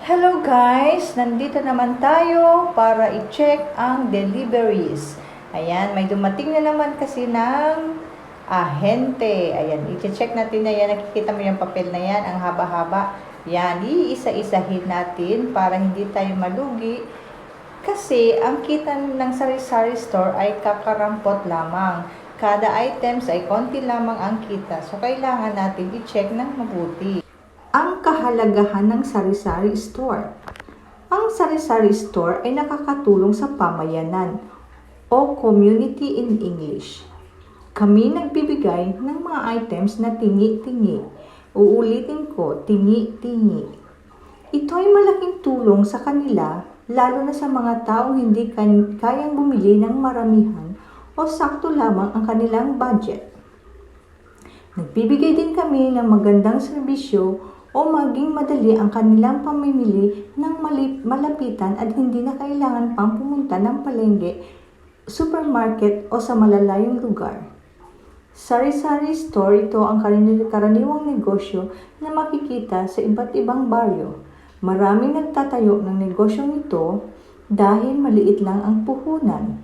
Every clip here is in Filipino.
Hello guys! Nandito naman tayo para i-check ang deliveries. Ayan, may dumating na naman kasi ng ahente. Ayan, i-check natin na yan. Nakikita mo yung papel na yan, ang haba-haba. Yan, iisa-isahin natin para hindi tayo malugi. Kasi ang kita ng sari-sari store ay kakarampot lamang. Kada items ay konti lamang ang kita. So, kailangan natin i-check ng mabuti. Ang kahalagahan ng sari-sari store. Ang sari-sari store ay nakakatulong sa pamayanan o community in English. Kami nagbibigay ng mga items na tingi-tingi. Uulitin ko, tingi-tingi. Ito ay malaking tulong sa kanila, lalo na sa mga taong hindi kayang bumili ng maramihan o sakto lamang ang kanilang budget. Nagbibigay din kami ng magandang serbisyo o maging madali ang kanilang pamimili ng malapitan at hindi na kailangan pang pumunta ng palengke, supermarket o sa malalayong lugar. Sari-sari store, ito ang karaniwang negosyo na makikita sa iba't ibang baryo. Maraming nagtatayo ng negosyong ito dahil maliit lang ang puhunan.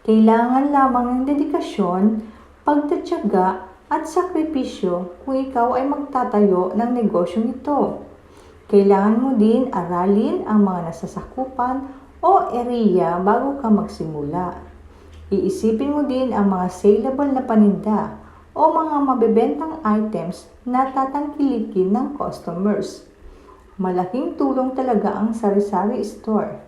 Kailangan lamang ng dedikasyon, pagtatyaga at sakripisyo kung ikaw ay magtatayo ng negosyong ito. Kailangan mo din aralin ang mga nasasakupan o area bago ka magsimula. Iisipin mo din ang mga saleable na paninda o mga mabebentang items na tatangkilikin ng customers. Malaking tulong talaga ang sari-sari store.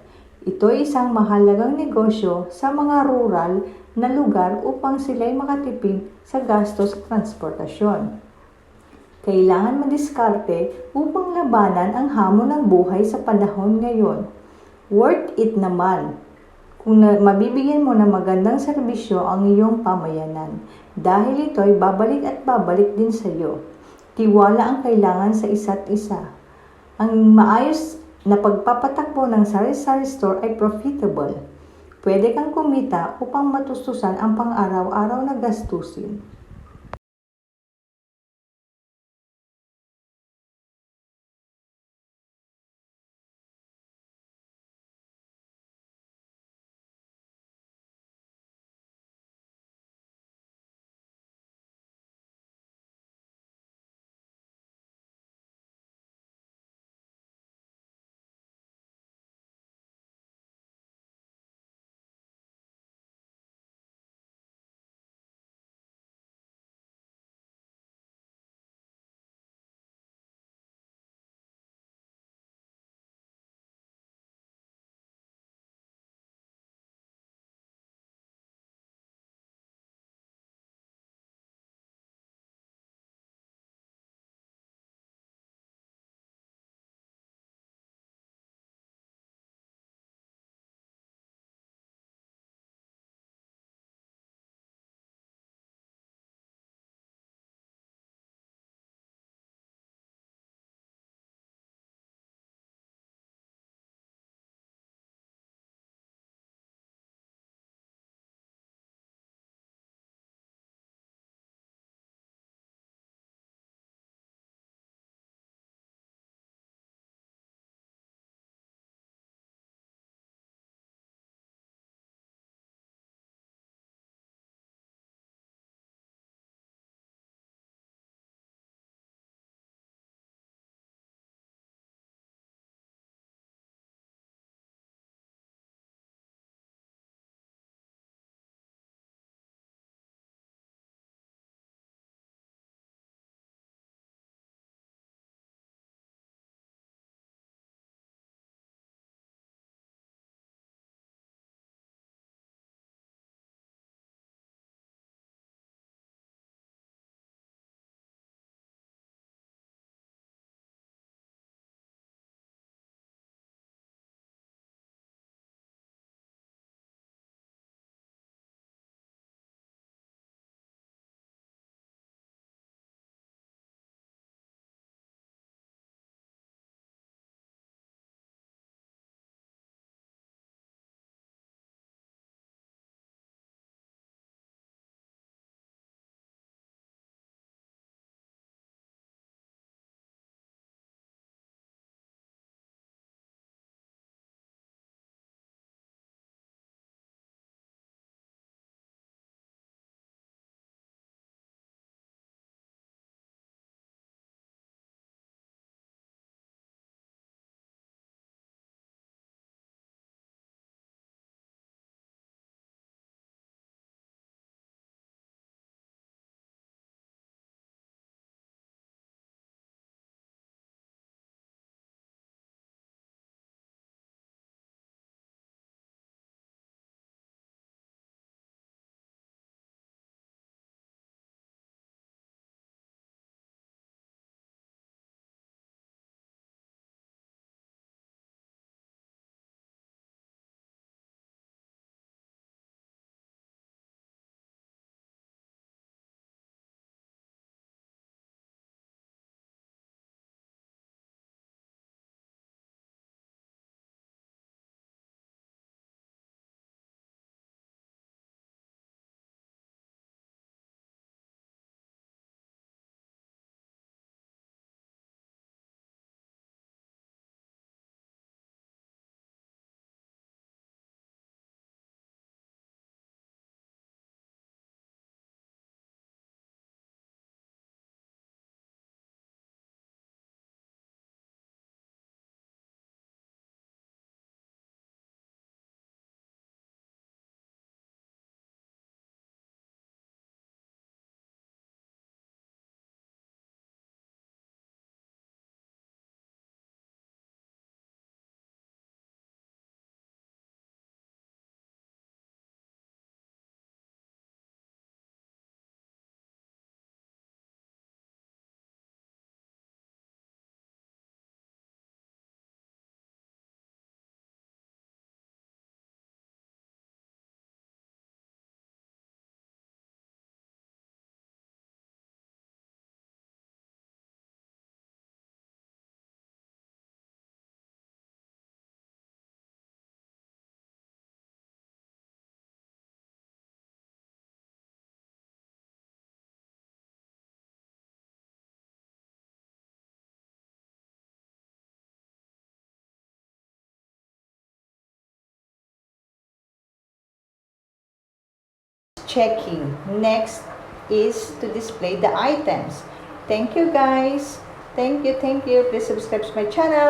Ito ay isang mahalagang negosyo sa mga rural na lugar upang sila'y makatipid sa gastos sa transportasyon. Kailangan madiskarte upang labanan ang hamon ng buhay sa panahon ngayon. Worth it naman kung mabibigyan mo ng magandang serbisyo ang iyong pamayanan dahil ito ay babalik at babalik din sa iyo. Tiwala ang kailangan sa isa't isa. Ang maayos na pagpapatakbo ng sari-sari store ay profitable. Pwede kang kumita upang matustusan ang pang-araw-araw na gastusin. checking. Next is to display the items. Thank you guys. Thank you. Please subscribe to my channel.